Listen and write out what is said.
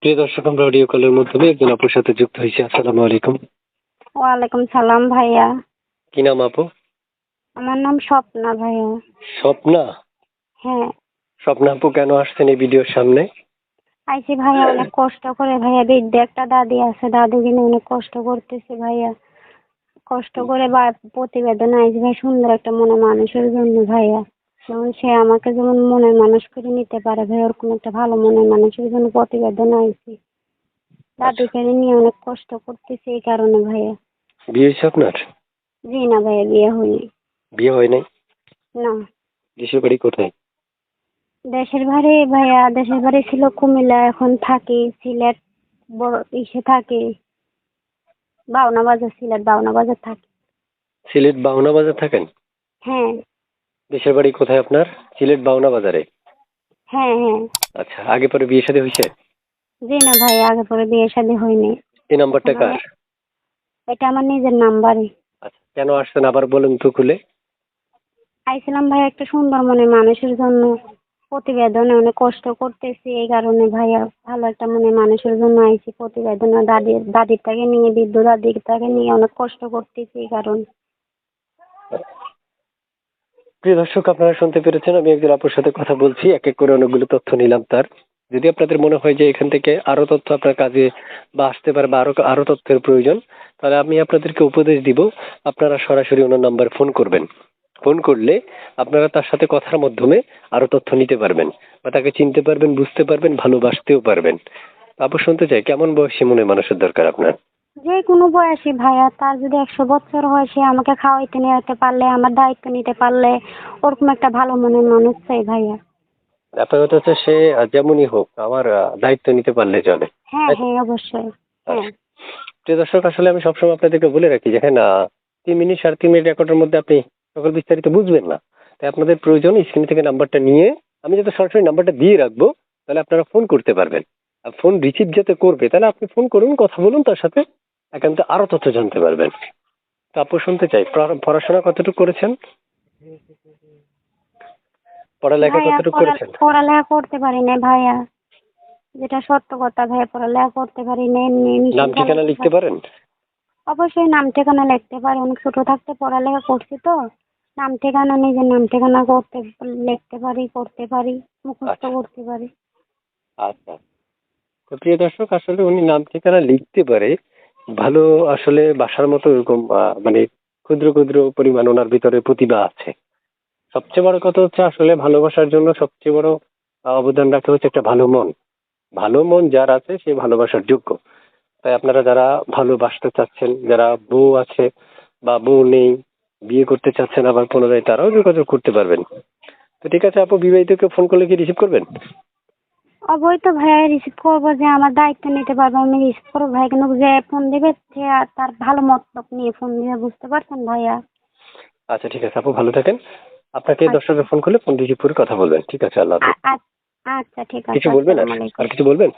প্রিয় দর্শক, আমরা অডিও কলের মাধ্যমে একজন আপুর সাথে যুক্ত হয়েছি। আসসালামু আলাইকুম। ওয়ালাইকুম সালাম ভাইয়া। কি নাম আপু? আমার নাম স্বপ্না ভাইয়া। স্বপ্না? হ্যাঁ, স্বপ্না আপু, কেন আসছেন এই ভিডিওর সামনে? আইছি ভাইয়া অনেক কষ্ট করে ভাইয়া। বৃদ্ধ একটা দাদি আছে, দাদিকে নিয়ে অনেক কষ্ট করতেছি ভাইয়া। কষ্ট করে বা প্রতিবেদন আইছি ভাই, সুন্দর একটা মনে মানুষের জন্য ভাইয়া। যেমন সে আমাকে যেমন মনের মানুষ করে নিতে পারে ভাই, ওরকম একটা ভালো মনের মানুষের জন্য প্রতিবেদন আইছি। আচ্ছা, দাদিকে নিয়ে অনেক কষ্ট করতেছি এই কারণে ভাইয়া। বিয়ে হয়েছে আপনার? জি না ভাইয়া, বিয়ে হয়নি। বিয়ে হয় নাই? না, দেশের বাড়ি কোথায়? দেশের বাড়ি ভাইয়া, দেশের বাড়ি ছিল কুমিল্লা, এখন থাকি সিলেট। বড় ইসে থাকি বাউনা বাজার, সিলেট বাউনা বাজার থাকি। সিলেট বাউনা বাজার থাকেন? হ্যাঁ দেশের বাড়ি কোথায় আপনার? সিলেট বাউনা বাজারে? হ্যাঁ হ্যাঁ। আচ্ছা, আগে পরে বিয়ে শাদী হয়েছে? জি না ভাই, আগে পরে বিয়ে শাদী হয়নি। এই নাম্বারটা এখন কার? এটা আমার নিজের নাম্বারই। আচ্ছা, কেন আসছেন আবার বলুন তো খুলে। আইছিলাম ভাই একটা সুন্দর মনে মানুষের জন্য। প্রতিবেদনে অনেক কষ্ট করতেছি এই কারণে ভাইয়া, ভালো একটা মনে মানুষের জন্য আইছি প্রতিবেদনে। দাদিটাকে নিয়ে, বৃদ্ধ দাদিটাকে নিয়ে অনেক কষ্ট করতেছি এই কারণে। প্রিয় দর্শক, আপনারা শুনতে পেরেছেন, আমি একজন আপুর সাথে কথা বলছি, এক এক করে অনেকগুলো তথ্য নিলাম তার। যদি আপনাদের মনে হয় যে এখান থেকে আরো তথ্য আপনার কাজে বা আসতে পারে বা আরো আরো তথ্যের প্রয়োজন, তাহলে আমি আপনাদেরকে উপদেশ দিব, আপনারা সরাসরি ওনার নাম্বার ফোন করবেন। ফোন করলে আপনারা তার সাথে কথার মাধ্যমে আরো তথ্য নিতে পারবেন বা তাকে চিনতে পারবেন, বুঝতে পারবেন, ভালোবাসতেও পারবেন। আপু, শুনতে চাই কেমন বয়সী মনে মানুষের দরকার আপনার? যে কোনো বয়সী ভাইয়া, তার যদি 100 বছর হয়, সে আমাকে খাওয়াইতে নিতে পারলে, আমার দায়িত্ব নিতে পারলে, ওরকম একটা ভালো মনের মানুষ চাই ভাইয়া। আপনার কথা হচ্ছে সে যেমনই হোক, আমার দায়িত্ব নিতে পারলে চলে, হ্যাঁ তাই তো? হ্যাঁ অবশ্যই। হ্যাঁ। আচ্ছা, প্রিয় দর্শক, আসলে আমি সবসময় আপনাদেরকে বলে রাখি, দেখেন 3 মিনিট 3.5 মিনিট রেকর্ডের মধ্যে আপনি সকল বিস্তারিত বুঝবেন না। তাই আপনাদের প্রয়োজন স্ক্রিন থেকে নাম্বারটা নিয়ে, আমি যাতে সরাসরি নাম্বারটা দিয়ে রাখবো, তাহলে আপনারা ফোন করতে পারবেন। আর ফোন রিসিভ যাতে করবে, তাহলে আপনি ফোন করুন, কথা বলুন তার সাথে, একান্ত আরো তথ্য জানতে পারবেন। তো আপু, শুনতে চাই পড়াশোনা কতটুকু করেছেন? পড়ালেখা ভাইয়া কতটুকু করেছেন? পড়ালেখা করতে পারি না ভাইয়া, যেটা সত্য কথা ভাইয়া, পড়ালেখা করতে পারি না। এমনি নাম মিশন ঠিকানা চালাতে লিখতে পারি। পারেন? অবশ্যই নাম ঠিকানা লিখতে পারি, অনেক ছোট থাকতে পড়ালেখা করছি তো। নাম ঠিকানা, নিজের নাম ঠিকানা লিখতে পারি, করতে পারি, মুখস্থ আচ্ছা করতে পারি। আচ্ছা। তো প্রিয় দর্শক, আসলে উনি নাম ঠিকানা লিখতে পারে ভালো। আসলে বাসার মতো এরকম মানে ক্ষুদ্র ক্ষুদ্র পরিমাণ ওনার ভিতরে প্রতিভা আছে। সবচেয়ে বড় কথা হচ্ছে, আসলে ভালোবাসার জন্য সবচেয়ে বড় অবদান রাখে হচ্ছে একটা ভালো মন। ভালো মন যার আছে সে ভালোবাসার যোগ্য। তাই আপনারা যারা ভালোবাসতে চাচ্ছেন, যারা বউ আছে বা বউ নেই, বিয়ে করতে চাচ্ছেন আবার পুনরায়, তারাও যোগাযোগ করতে পারবেন। তো ঠিক আছে আপু, বিবাহিত কেউ ফোন করলে কি রিসিভ করবেন? অবশ্যই তো ভাইয়া রিসিভ করবো, যে আমার দায়িত্ব নিতে পারবো আমি রিসিভ করবো ভাই। কিন্তু যে ফোন দিবে সে আর তার ভালো মতলব নিয়ে ফোন দিবে, বুঝতে পারছেন ভাইয়া। আচ্ছা, ঠিক আছে আপু, ভালো থাকেন। আপনাকে আচ্ছা। দর্শকের ফোন করলে ফোন রিসিভ করে কথা বলবেন। ঠিক আছে, আল্লাহ হাফেজ। আচ্ছা ঠিক আছে, কিছু বলবেন আর? আসসালামু আর আলাইকুম। কিছু বলবেন?